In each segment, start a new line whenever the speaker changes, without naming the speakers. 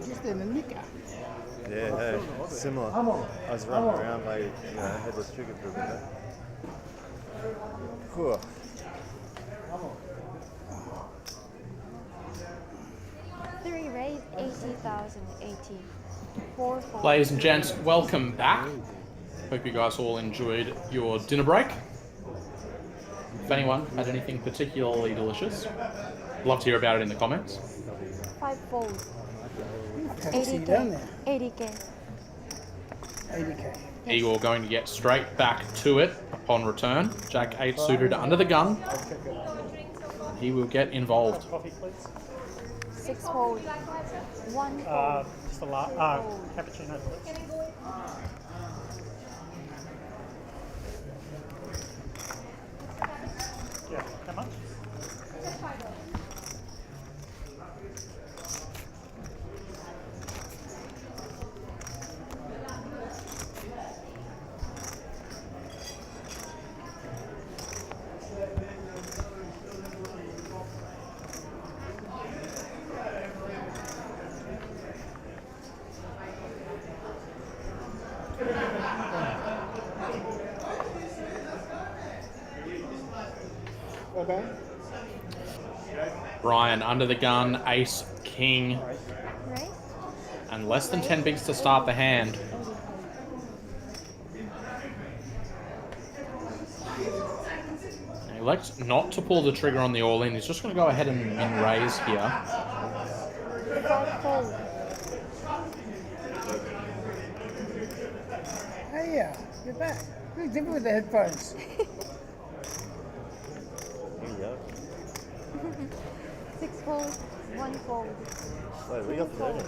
Just in the nicker.
Yeah, hey, similar. I was running around like, headless chicken for a bit. Cool.
Three raised 80,080.
Ladies and gents, welcome back. Hope you guys all enjoyed your dinner break. If anyone had anything particularly delicious, love to hear about it in the comments.
5-fold.
See down there.
80K.
80K.
Igor going to get straight back to it upon return. Jack 8 suited under the gun. He will get involved.
6-fold. 1-fold.
Just a cappuccino, please. Yeah, how much?
Okay.
Brian under the gun, ace, king,
Right?
and less than 10 bigs to start the hand. And he elects not to pull the trigger on the all-in. He's just going to go ahead and raise here.
5-fold.
Hey, you're back. Look different with the headphones.
There you go.
6-fold. 1-fold.
Wait, we got 30.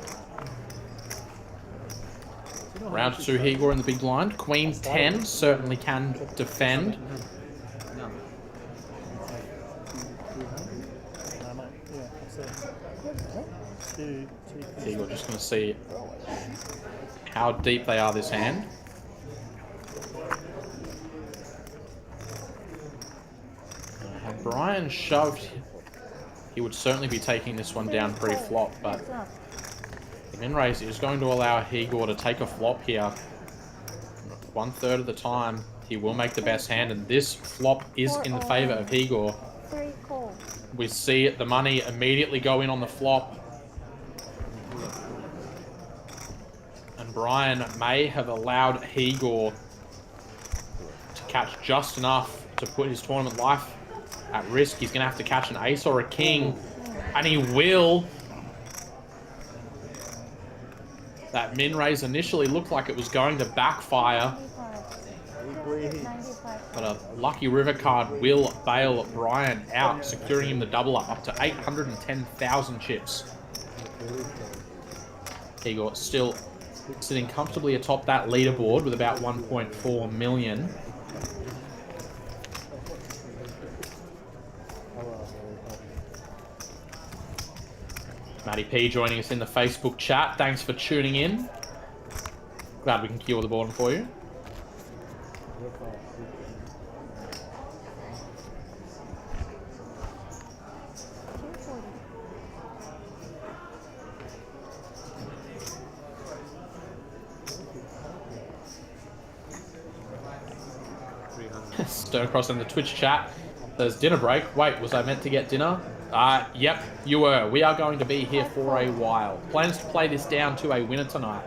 Round 2, Igor in the big blind. Queen 10 certainly can defend. Igor just going to see how deep they are this hand. Had Brian shoved, he would certainly be taking this one down pre-flop, but the min raise is going to allow Igor to take a flop here. 1/3 of the time, he will make the best hand, and this flop is in the favor of Igor.
3-call.
We see the money immediately go in on the flop. And Brian may have allowed Igor to catch just enough to put his tournament life at risk. He's going to have to catch an ace or a king, and he will. That min raise initially looked like it was going to backfire,
95.
but a lucky river card will bail Brian out, securing him the double up to 810,000 chips. Igor still sitting comfortably atop that leaderboard with about 1.4 million. Matty P joining us in the Facebook chat. Thanks for tuning in. Glad we can cure the boredom for you. Stonecross in the Twitch chat says dinner break. Wait, was I meant to get dinner? Yep, you were. We are going to be here for a while. Plans to play this down to a winner tonight.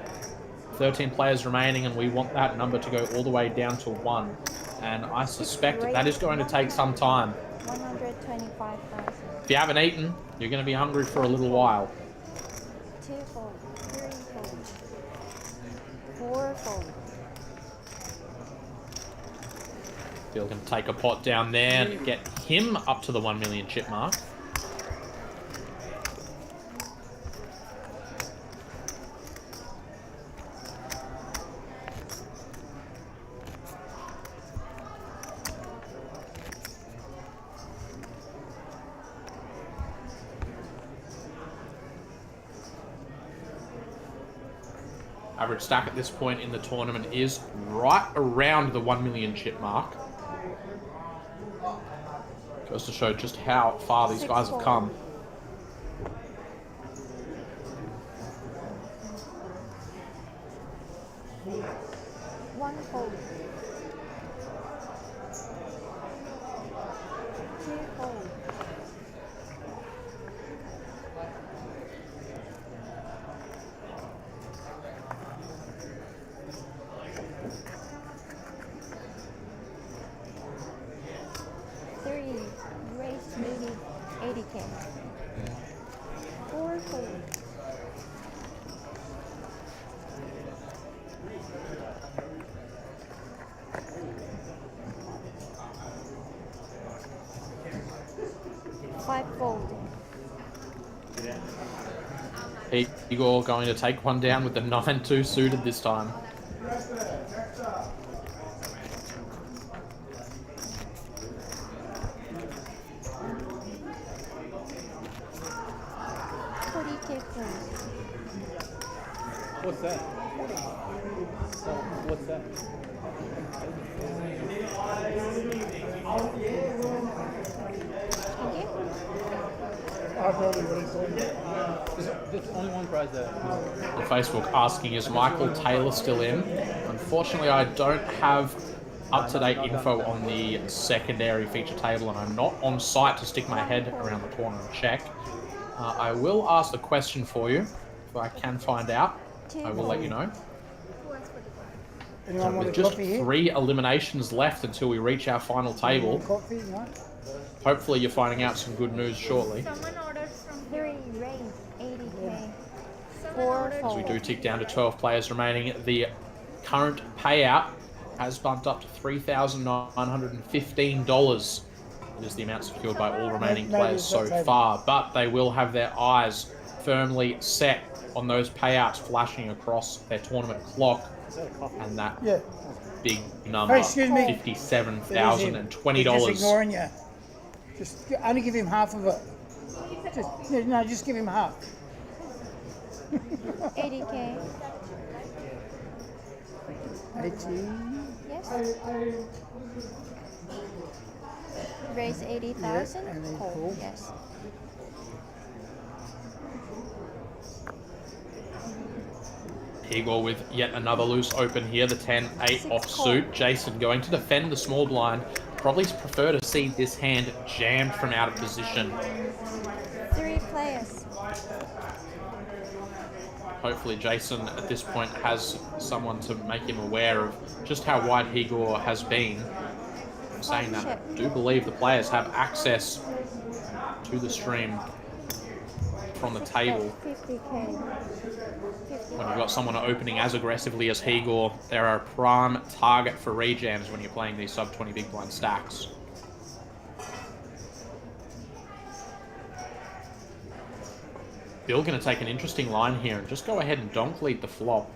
13 players remaining, and we want that number to go all the way down to 1. And I suspect that is going to take some time.
125,000.
If you haven't eaten, you're going to be hungry for a little while.
2-fold. 3-fold. 4-fold.
Bill can take a pot down there and get him up to the 1 million chip mark. Average stack at this point in the tournament is right around the 1 million chip mark. Goes to show just how far these guys have come.
Raise 80K. 4 fold. Five fold.
Igor going to take one down with the 9-2 suited this time.
What's that? So, what's that? There's only one prize there.
The Facebook asking, is Michael Taylor still in? Unfortunately, I don't have up-to-date info on the secondary feature table, and I'm not on site to stick my head around the corner and check. I will ask the question for you. If I can find out, I will let you know.
Anyone want
With
a
just
coffee here?
3 eliminations left until we reach our final table.
Coffee, no?
Hopefully you're finding out some good news shortly.
Someone ordered from 3 raise 80K. 4
As
fold.
we do tick down to 12 players remaining, the current payout has bumped up to $3,915. It is the amount secured by all remaining players so far, but they will have their eyes firmly set on those payouts flashing across their tournament clock, and that
Yeah.
big number,
Hey, excuse me.
$57,020.
He's just ignoring you. Just only give him half of it. Just give him half.
80K.
18.
Yes. Raise 80,000.
Yeah, and then
Call.
call.
Yes.
Igor with yet another loose open here, the 10-8 offsuit. Jason going to defend the small blind. Probably prefer to see this hand jammed from out of position.
3 players.
Hopefully Jason at this point has someone to make him aware of just how wide Igor has been. I'm saying that, I do believe the players have access to the stream from the table.
50K.
When you've got someone opening as aggressively as Igor, they're a prime target for rejams when you're playing these sub-20 big blind stacks. Bill going to take an interesting line here and just go ahead and donk lead the flop.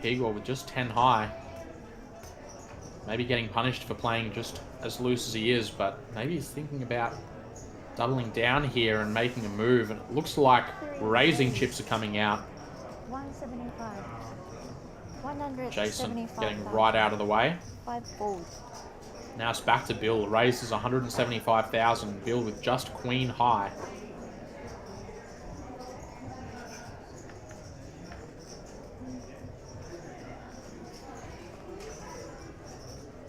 Igor with just 10 high. Maybe getting punished for playing just as loose as he is, but maybe he's thinking about doubling down here and making a move. And it looks like raising chips are coming out.
175.
Jason
175.
getting right out of the way.
5 fold.
Now it's back to Bill. Raises 175,000. Bill with just queen high.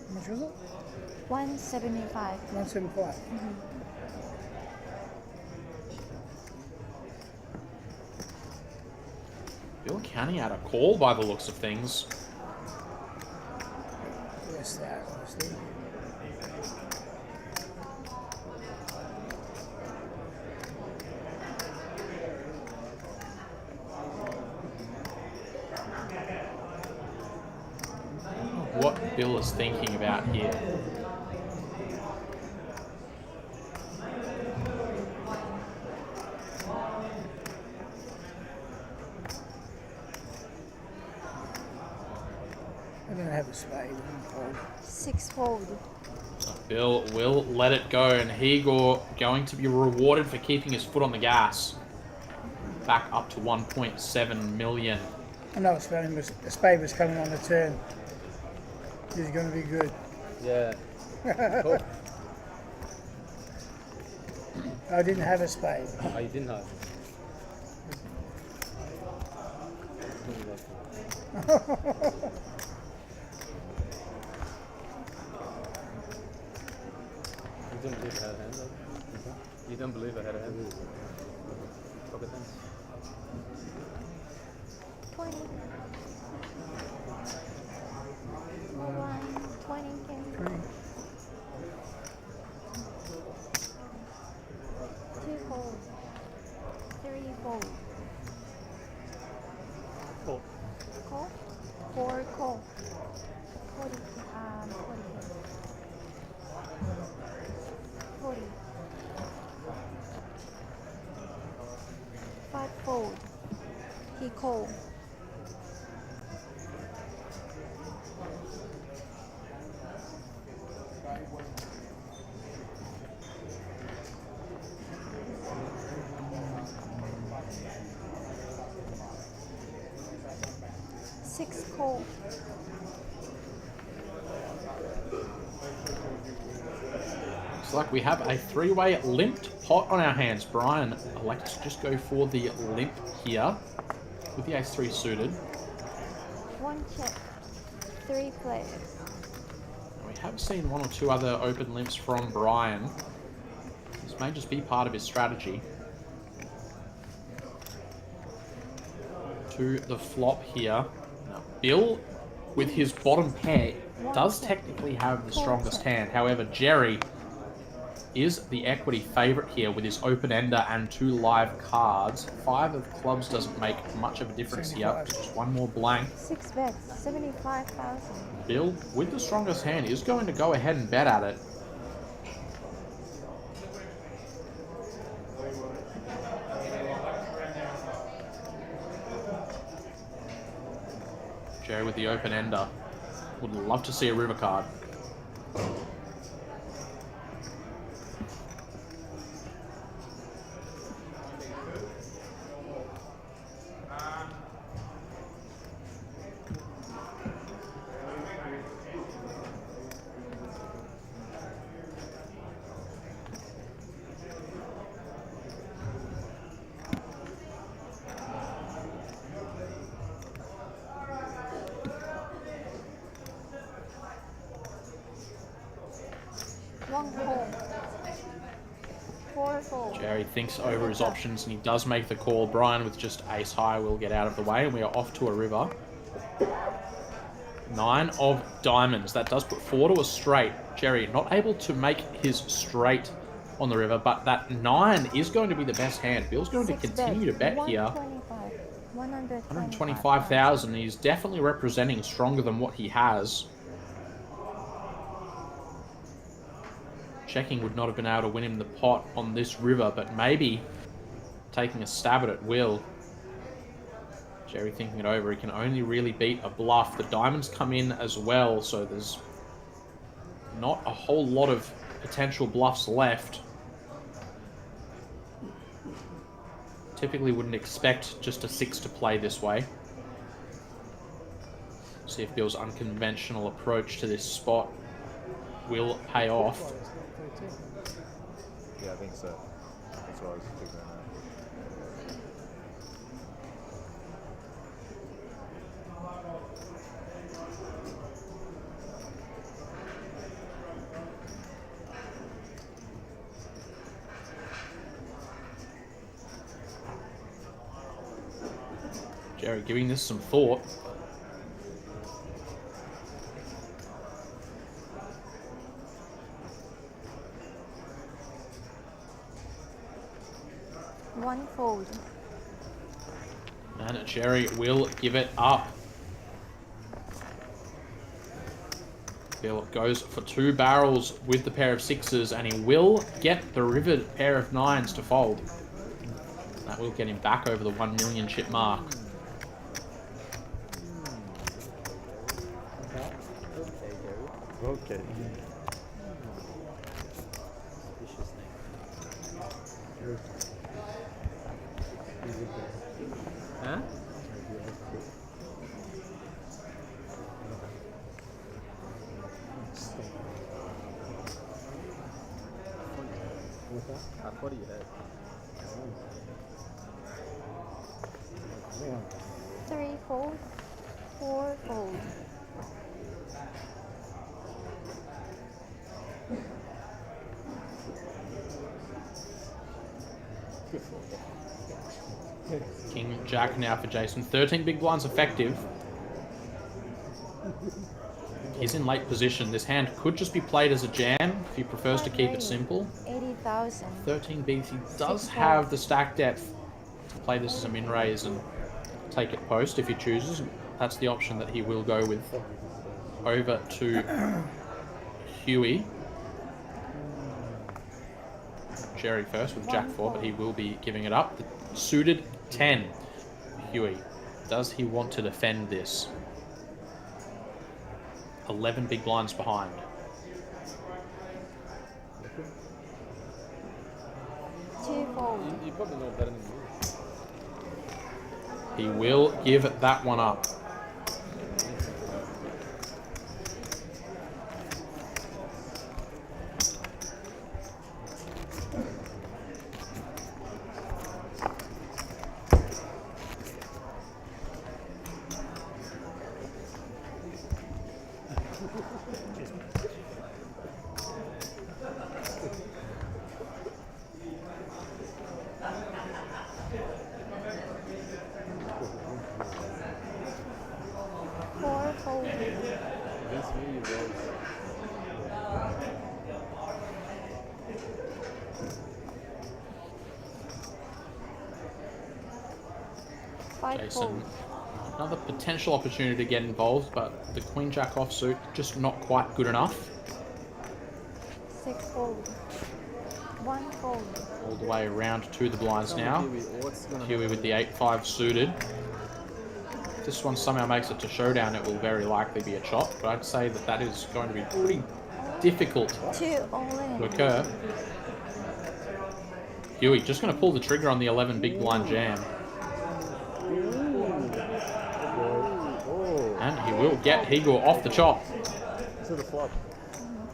How much was it?
175.
175.
Bill counting out a call by the looks of things.
Yes, that obviously.
What Bill is thinking about here.
I don't have a spade.
6 fold.
Bill will let it go, and Igor going to be rewarded for keeping his foot on the gas. Back up to 1.7 million.
I know a spade was coming on the turn. This is going to be good.
Yeah. Cool.
I didn't have a spade.
Oh, you didn't have. You don't believe I had a hand though? You don't believe I had a hand? Pocket hands.
20. 6 call.
Looks like we have a three-way limped pot on our hands. Brian elects to just go for the limp here with the ace-3 suited.
1 check. 3 players.
We have seen one or two other open limps from Brian. This may just be part of his strategy. To the flop here. Now, Bill, with his bottom pair, does technically have the strongest hand. However, Jerry is the equity favourite here with his open-ender and 2 live cards. 5 of clubs doesn't make much of a difference here. Just one more blank.
6 bets. 75,000.
Bill, with the strongest hand, is going to go ahead and bet at it. Jerry with the open ender. Would love to see a river card. Jerry thinks over his options and he does make the call. Brian with just ace high will get out of the way and we are off to a river. 9 of diamonds. That does put 4 to a straight. Jerry not able to make his straight on the river, but that 9 is going to be the best hand. Bill's going to continue to bet here. 125,000. He's definitely representing stronger than what he has. Checking would not have been able to win him the pot on this river, but maybe taking a stab at it will. Jerry thinking it over. He can only really beat a bluff. The diamonds come in as well, so there's not a whole lot of potential bluffs left. Typically wouldn't expect just a 6 to play this way. See if Bill's unconventional approach to this spot will pay off.
Yeah, I think so. That's what I was figuring out.
Jerry giving this some thought.
One fold.
And Jerry will give it up. Bill goes for 2 barrels with the pair of 6s, and he will get the river pair of 9s to fold. That will get him back over the 1 million chip mark.
Okay.
Huh? I thought you had.
3 fold. 4 fold.
King Jack now for Jason. 13 big blinds effective. He's in late position. This hand could just be played as a jam if he prefers to keep it simple.
80,000.
13 bigs. He does have the stack depth to play this as a min raise and take it post if he chooses. That's the option that he will go with. Over to Huey. Jerry first with Jack 4, but he will be giving it up. The suited 10. Huey. Does he want to defend this? 11 big blinds behind.
Two fold.
You probably know better than me.
He will give that one up.
Four fold.
Against me, you raise.
Five
Jason,
fold.
another potential opportunity to get involved, but the Queen Jack offsuit just not quite good enough.
Six fold. One fold.
All the way around to the blinds now.
What's gonna
Huey with the 8-5 suited. If this one somehow makes it to showdown, it will very likely be a chop, but I'd say that that is going to be pretty difficult
Two all
to
in.
occur. Huey just going to pull the trigger on the 11 big blind jam. And he will get Igor off the chop.
To the flop.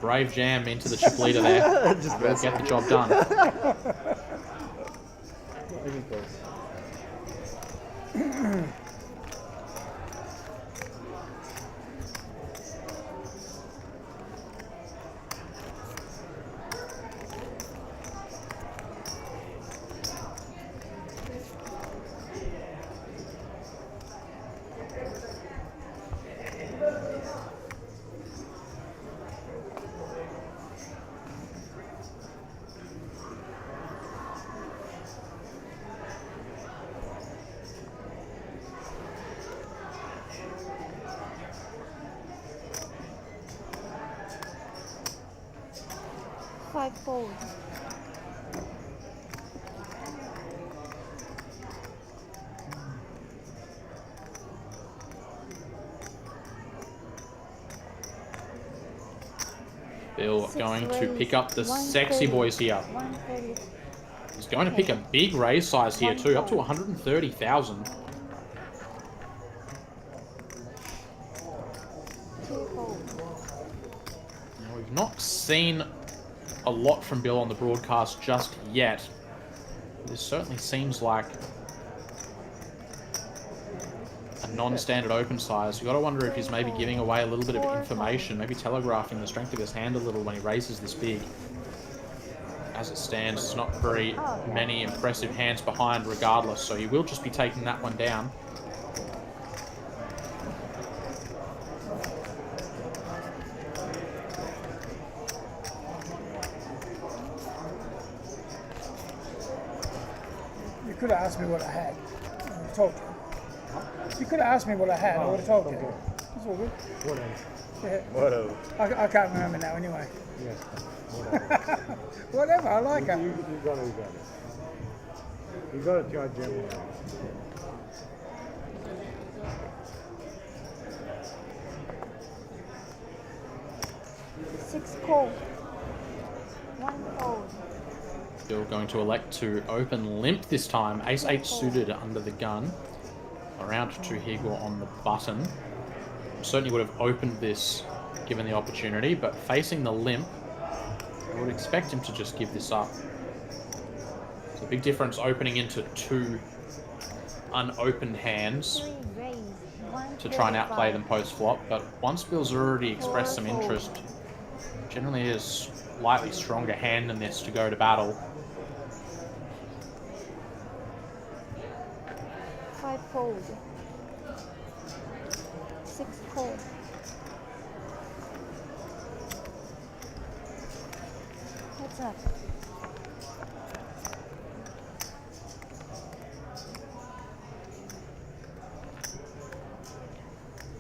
Brave jam into the chip leader there.
Just
Will get the job done.
Even close.
5 fold.
Bill
Six
going to
raise,
pick up the
130,
sexy boys here.
130.
He's going to pick a big raise size here too, up to 130,000.
2 fold.
Now, we've not seen a lot from Bill on the broadcast just yet. This certainly seems like a non-standard open size. You got to wonder if he's maybe giving away a little bit of information, maybe telegraphing the strength of his hand a little when he raises this big. As it stands, there's not very many impressive hands behind regardless, so he will just be taking that one down.
You could have asked me what I had. I would have told you. You could have asked me what I had. I would have told you. It's all good. Yeah.
Whatever.
I can't remember now anyway.
Yes.
Whatever. I like it.
You got it. You got it, Judge Jim.
6 call. 1 fold.
Bill going to elect to open limp this time. Ace-8 suited under the gun. Around to Higor on the button. Certainly would have opened this given the opportunity, but facing the limp, I would expect him to just give this up. It's a big difference opening into 2 unopened hands
3 raise. 1
to try and outplay them post-flop, but once Bill's already expressed some interest, generally is slightly stronger hand than this to go to battle.
5 fold. 6 call. Heads up.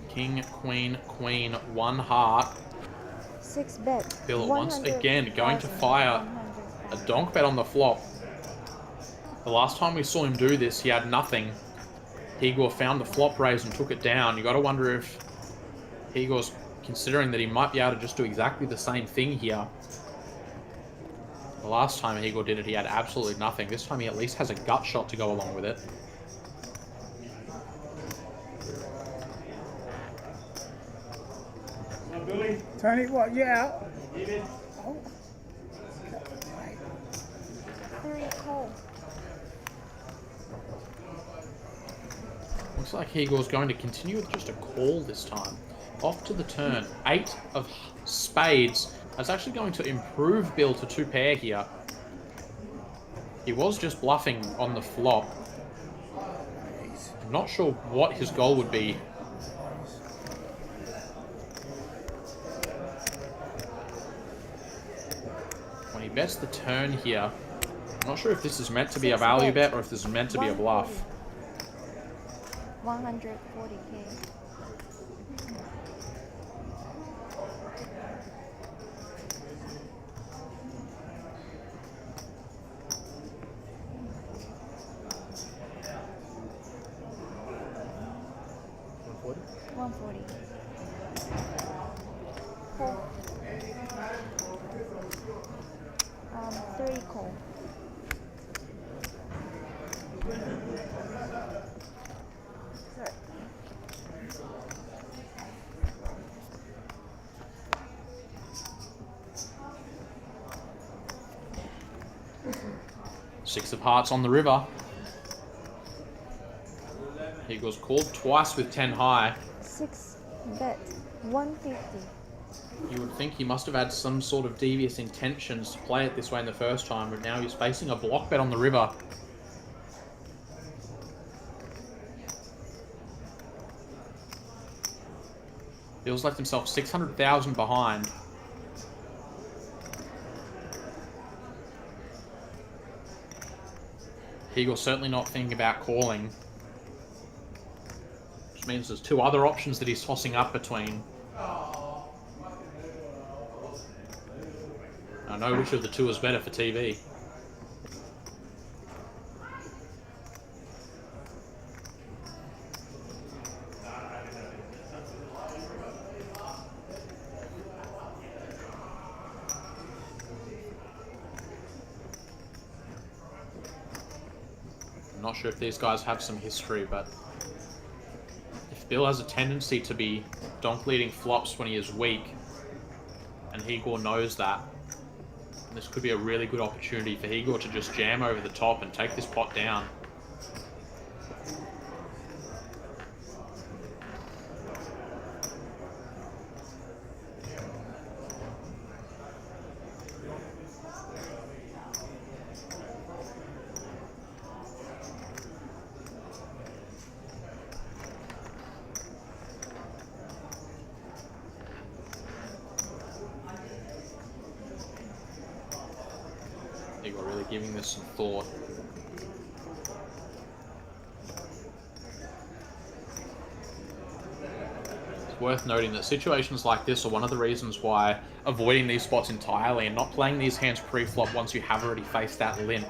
King, queen, queen, 1 heart.
6 bet.
Bill once again going to fire a donk bet on the flop. The last time we saw him do this, he had nothing. Igor found the flop raise and took it down. You got to wonder if Igor's considering that he might be able to just do exactly the same thing here. The last time Igor did it, he had absolutely nothing. This time he at least has a gut shot to go along with it.
Tony, what? Yeah. Oh.
3 call.
Looks like Igor's going to continue with just a call this time. Off to the turn. 8 of spades. That's actually going to improve Bill to 2 pair here. He was just bluffing on the flop. I'm not sure what his goal would be. When he bets the turn here, I'm not sure if this is meant to be a value bet or if this is meant to be a bluff.
140K. $140. Call. 3 call. Sorry.
Six of hearts on the river. He was called twice with 10 high.
6 bet. 150.
You would think he must have had some sort of devious intentions to play it this way in the first time, but now he's facing a block bet on the river. Bill's left himself 600,000 behind. Eagle's certainly not thinking about calling. Which means there's 2 other options that he's tossing up between. I know which of the 2 is better for TV. I'm not sure if these guys have some history, but if Bill has a tendency to be donk leading flops when he is weak, and Igor knows that, this could be a really good opportunity for Igor to just jam over the top and take this pot down. Igor really giving this some thought. It's worth noting that situations like this are one of the reasons why avoiding these spots entirely and not playing these hands pre-flop once you have already faced that limp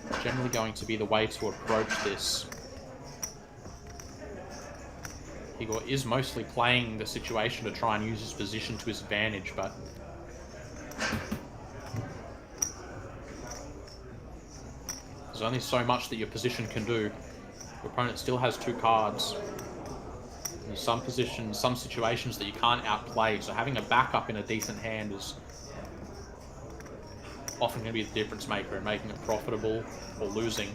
is generally going to be the way to approach this. Igor is mostly playing the situation to try and use his position to his advantage, but there's only so much that your position can do. Your opponent still has 2 cards. There's some positions, some situations that you can't outplay, so having a backup in a decent hand is often going to be the difference maker in making it profitable or losing.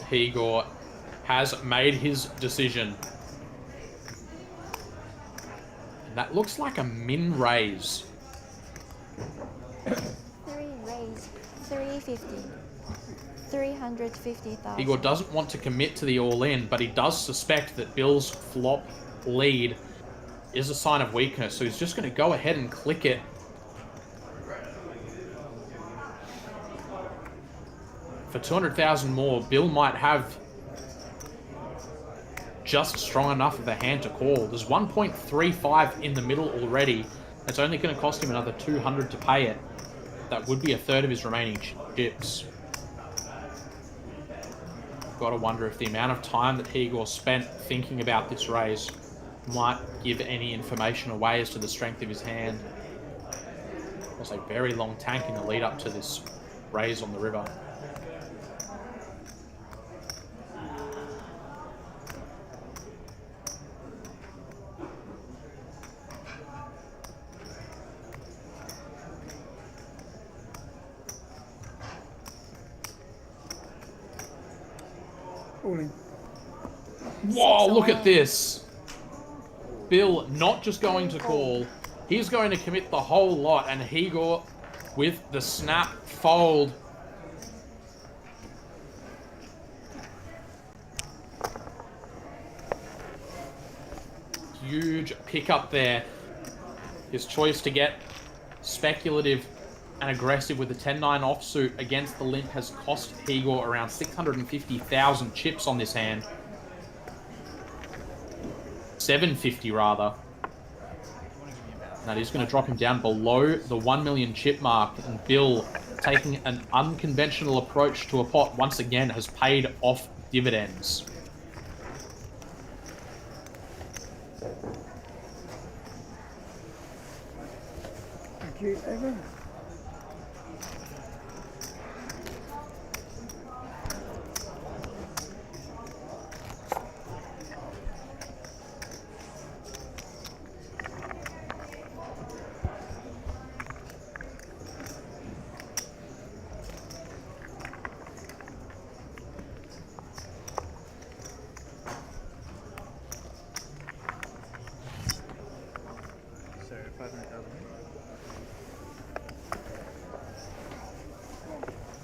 Igor has made his decision. And that looks like a min raise.
3 raise. 350. 350,000.
Igor doesn't want to commit to the all-in, but he does suspect that Bill's flop lead is a sign of weakness, so he's just going to go ahead and click it. For 200,000 more, Bill might have just strong enough of a hand to call. There's 1.35 in the middle already. It's only going to cost him another 200 to pay it. That would be a third of his remaining chips. Got to wonder if the amount of time that Igor spent thinking about this raise might give any information away as to the strength of his hand. There's a very long tank in the lead up to this raise on the river.
All in.
Whoa, look at this. Bill not just going to call, he's going to commit the whole lot, and Igor with the snap fold. Huge pickup there. His choice to get speculative and aggressive with the 10-9 offsuit against the limp has cost Igor around 650,000 chips on this hand. 750 rather. That is going to drop him down below the 1 million chip mark, and Bill, taking an unconventional approach to a pot, once again has paid off dividends.
Thank you, Evan.
So 500,000.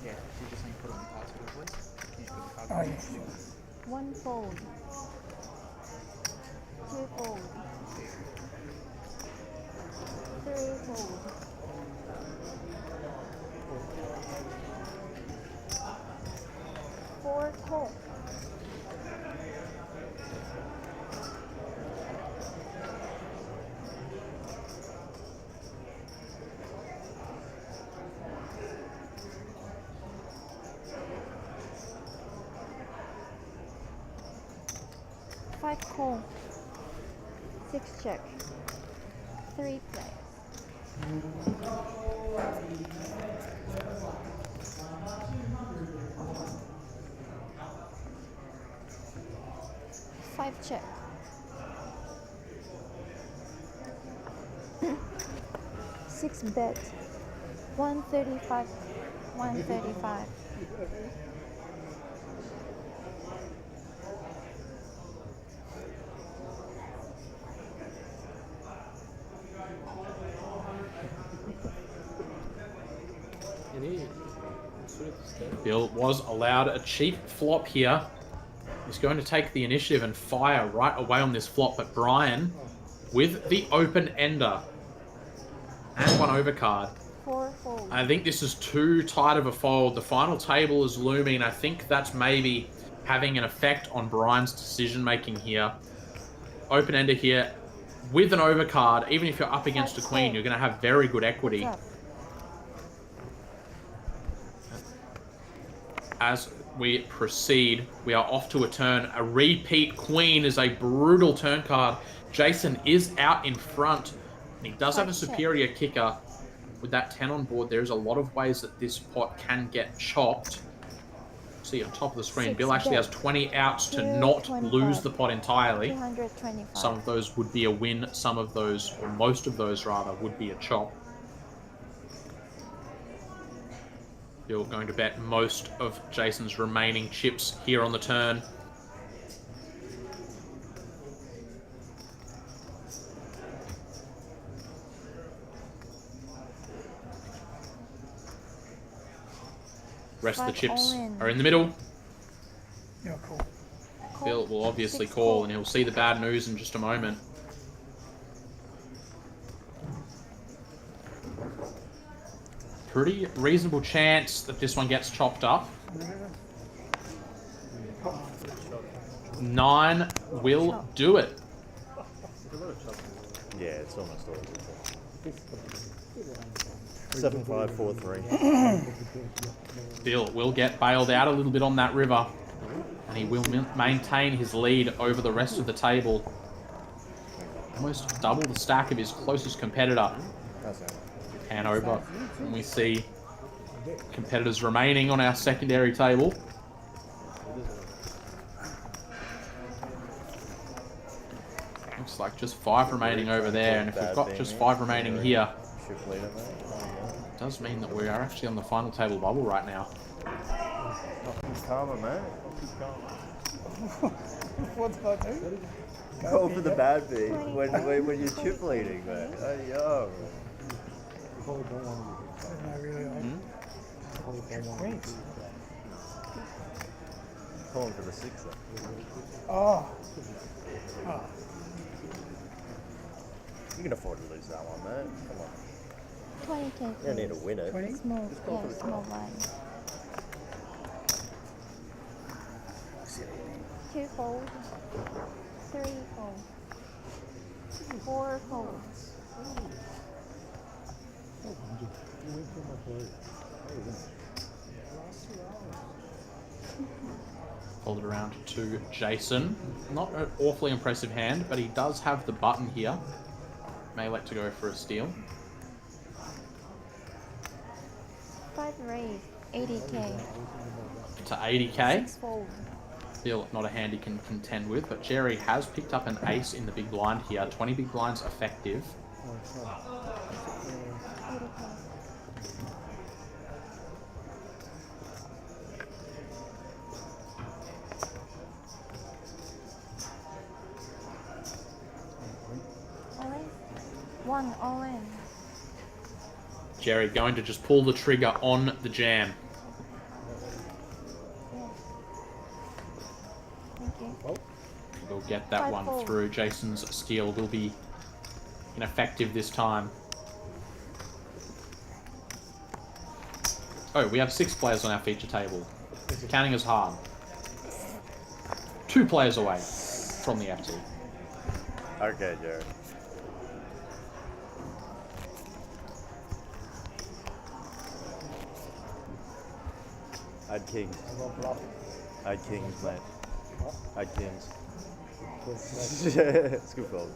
Yeah, so you just need to put on the cards for it, please. Can you just put the card
Oh,
on?
yeah, sure.
1 fold. 2 fold. 3 fold. 4 call. 5 call. 6 check. 3 play. Five check. 6 bet. 135. 135.
Bill was allowed a cheap flop here. He's going to take the initiative and fire right away on this flop, but Brian, with the open ender and 1 overcard,
4 fold.
I think this is too tight of a fold. The final table is looming. I think that's maybe having an effect on Brian's decision making here. Open ender here with an overcard. Even if you're up against a queen, you're going to have very good equity.
What's up?
As we proceed, we are off to a turn. A repeat queen is a brutal turn card. Jason is out in front, and he does have a superior kicker. With that 10 on board, there's a lot of ways that this pot can get chopped. See on top of the screen,
6
Bill actually
bet.
has 20 outs to not
225.
lose the pot entirely.
225.
Some of those would be a win, some of those, or most of those rather, would be a chop. Bill going to bet most of Jason's remaining chips here on the turn. Rest of the
5
chips
all in.
are in the middle.
Yeah, cool.
Call.
Bill will obviously
6
call, and he'll see the bad news in just a moment. Pretty reasonable chance that this one gets chopped up. 9 will do it.
Yeah, it's almost always. 7543.
Bill will get bailed out a little bit on that river, and he will maintain his lead over the rest of the table. Almost double the stack of his closest competitor. And over, and we see competitors remaining on our secondary table. Looks like just 5 remaining over there, and if we've got just 5 remaining here, it does mean that we are actually on the final table bubble right now.
Karma, man.
What did I do?
Go for the bad beat
20,
when you're chip leading, man. Oh, yo.
Didn't I really Queens.
Calling for the sixer.
Oh.
You can afford to lose that one, man. Come on.
20K.
You don't need to win it.
20?
Small,
go for
yeah,
the
small
top.
blind. 2 fold. 3 fold. 4 folds.
Folded around to Jason. Not an awfully impressive hand, but he does have the button here. May elect to go for a steal.
5 raise. 80K.
To 80k.
6 fold.
Still not a hand he can contend with, but Jerry has picked up an ace in the big blind here. 20 big blinds effective.
80K. All in. 1 all in.
Jerry going to just pull the trigger on the jam.
Yeah. Thank you.
We'll get that one
5-4.
through. Jason's steal will be ineffective this time. Oh, we have 6 players on our feature table. Counting as hard. 2 players away from the FT.
Okay, Jared. I'd kings. I'd kings, mate. I'd kings. It's good fold.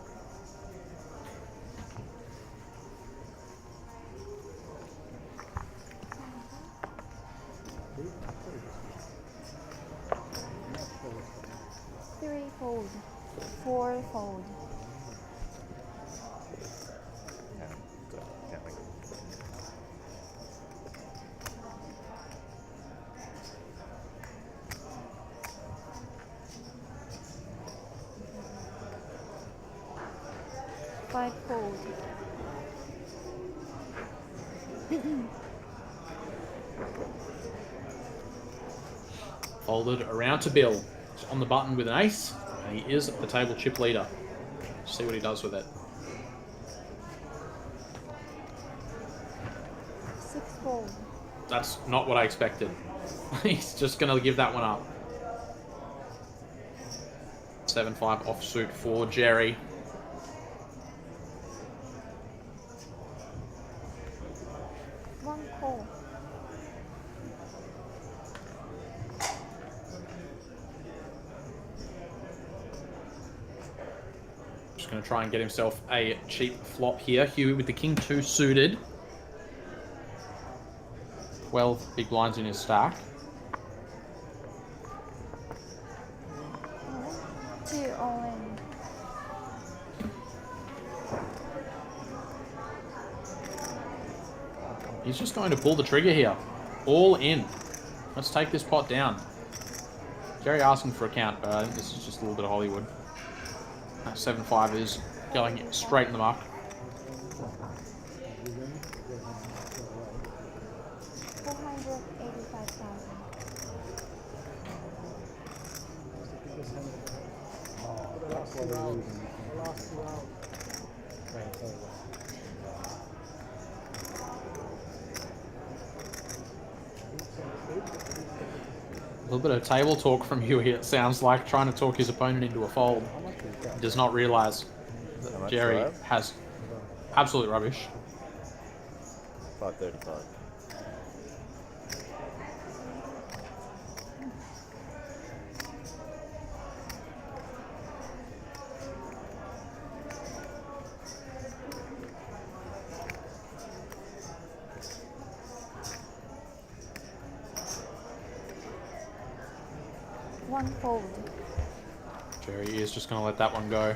Three fold. 4 fold. Five fold.
Folded around to Bill. He's on the button with an ace, and he is the table chip leader. See what he does with it.
6 fold.
That's not what I expected. He's just going to give that one up. 7-5 offsuit for Jerry.
One call.
Just going to try and get himself a cheap flop here. Huey with the king 2 suited. 12 big blinds in his stack.
2 all in.
He's just going to pull the trigger here. All in. Let's take this pot down. Jerry asking for a count, but I think this is just a little bit of Hollywood. That 7-5 is going straight in the muck.
485,000.
A little bit of table talk from Huey, it sounds like, trying to talk his opponent into a fold. He does not realise that Jerry has absolute rubbish.
535.
One fold.
Jerry is just going to let that one go.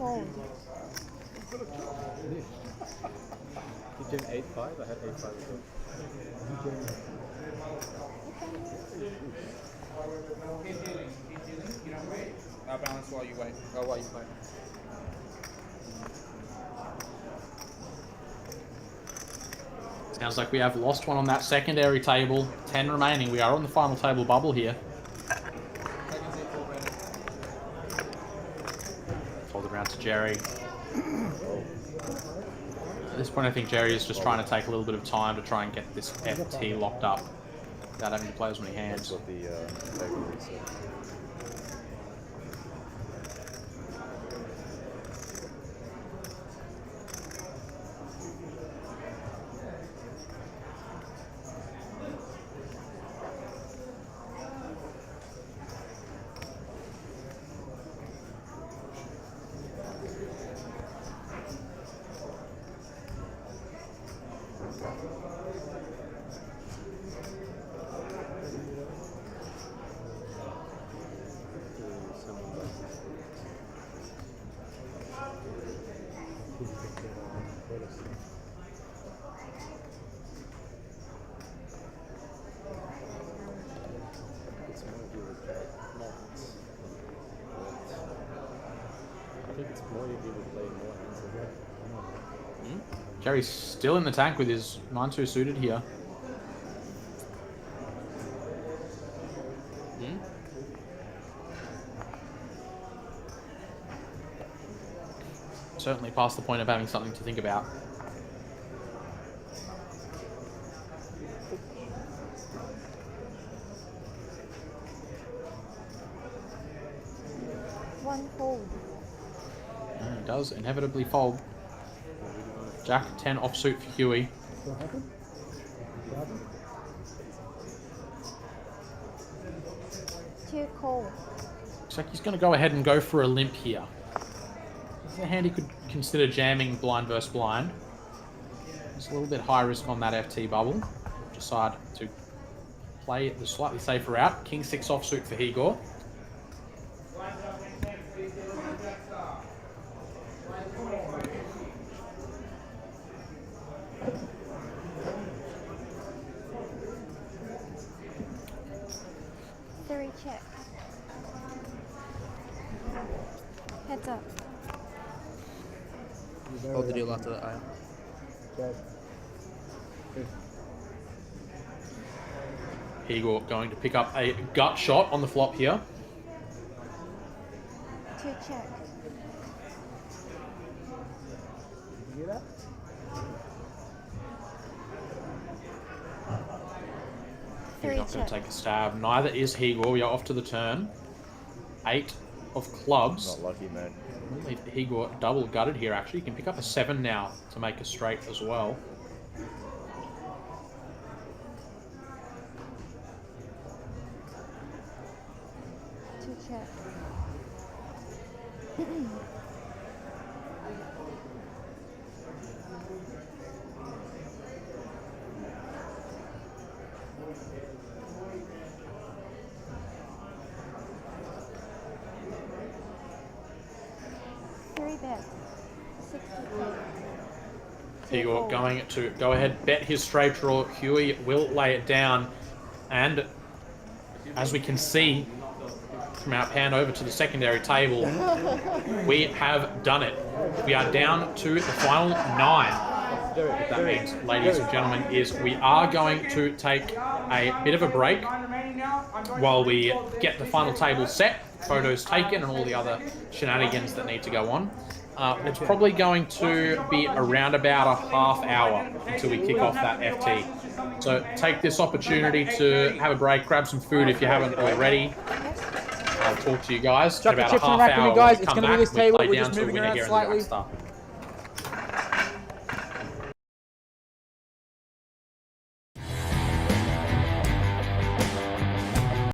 cold.
You came 8-5? I had 8-5 as well.
I'll balance while you wait. Oh, while you play.
Sounds like we have lost one on that secondary table. 10 remaining. We are on the final table bubble here. Fold it around to Jerry. At this point, I think Jerry is just trying to take a little bit of time to try and get this FT locked up without having to play as many hands.
What the table reset.
I think it's more you do with playing more hands as well.
Jerry's still in the tank with his 9-2 suited here. Certainly past the point of having something to think about.
One fold.
And he does inevitably fold. Jack 10 offsuit for Huey.
Too cold.
Looks like he's going to go ahead and go for a limp here. This is a hand he could consider jamming blind versus blind. It's a little bit high risk on that FT bubble. Decide to play the slightly safer route. King 6 offsuit for Igor.
Three checks. Heads up.
Hold the deal after that aisle.
Igor going to pick up a gut shot on the flop here.
Two checks.
He's
Three
not going
checks.
to take a stab. Neither is Igor. We are off to the turn. 8 of clubs.
Not lucky, mate.
Igor double gutted here actually. He can pick up a 7 now to make a straight as well.
Two checks. Three bets. 60K.
Igor going to go ahead, bet his straight draw. Huey will lay it down. And as we can see from our pan over to the secondary table, we have done it. We are down to the final 9. What that means, ladies and gentlemen, is we are going to take a bit of a break while we get the final table set, photos taken, and all the other shenanigans that need to go on. It's probably going to be around about a half hour until we kick off that FT. So take this opportunity to have a break, grab some food if you haven't already. I'll talk to you guys in about a half hour.
guys.
We
It's
come
going to be
back,
this
we
table.
play
We're
down
just
to a
moving
winner
around
here in the
slightly.
Jackstar.